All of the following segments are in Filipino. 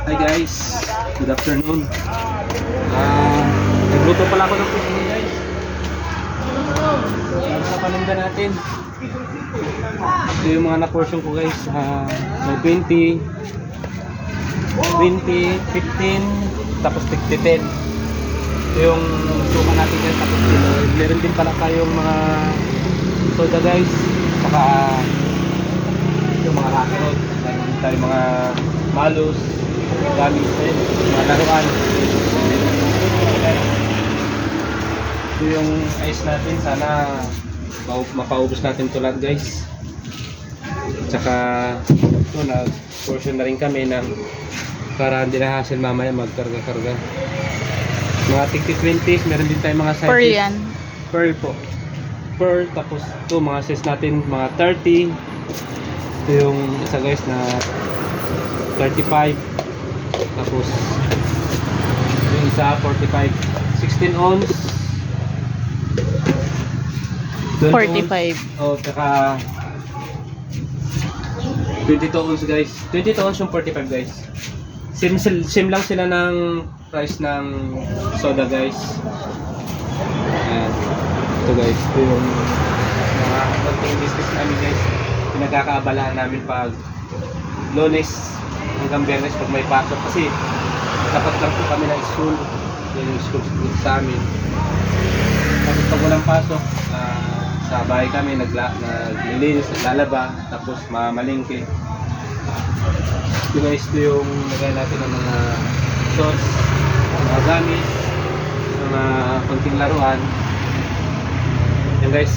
Hi guys, good afternoon. Nagluto pala ako ng puso guys. Sa paninda natin. Ito yung mga na-portion ko guys. May 20, 15, tapos 10. Ito yung suka natin guys. Tapos meron din pala tayong mga soda guys. Saka yung mga rocket. Meron din tayong mga malus, gamit din, mga laruan. Ito yung ice natin, sana mapaubos natin ito lahat guys. Tsaka ito, nag-portion na rin kami ng para hindi na hassle mamaya magkarga-karga. Mga tigti 20, meron din tayong mga sizes. Per yan. Per po. Per, tapos ito mga size natin, mga 30. Ito yung isa guys na 35. Tapos yung isa 45. 16 ounce. 45. Oh, tsaka 22 ounce guys. 22 ounce yung 45 guys. Same lang sila ng price ng soda guys. Ayan. Ito guys, ito yung mga konting business namin guys. Pinagkakaabalahan namin pag Lunes hanggang Biyernes pag may pasok kasi dapat lang po kami ng school. Yan yung school sa amin. Tapos pag walang pasok, sa bahay kami naglilinis, naglalaba, tapos mamalingke. Ito guys, ito yung lagay natin ng mga sauce, mga gamit, mga konting laruan. Yan guys.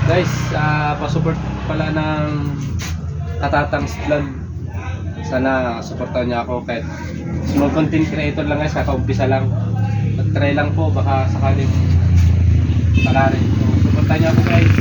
Guys, pa-support pala ng Katatang's Vlog. Sana supportan niyo ako kahit small content creator lang guys, kakaumpisa lang. Mag-try lang po, baka sakaling pala rin. So, supportan niyo ako guys.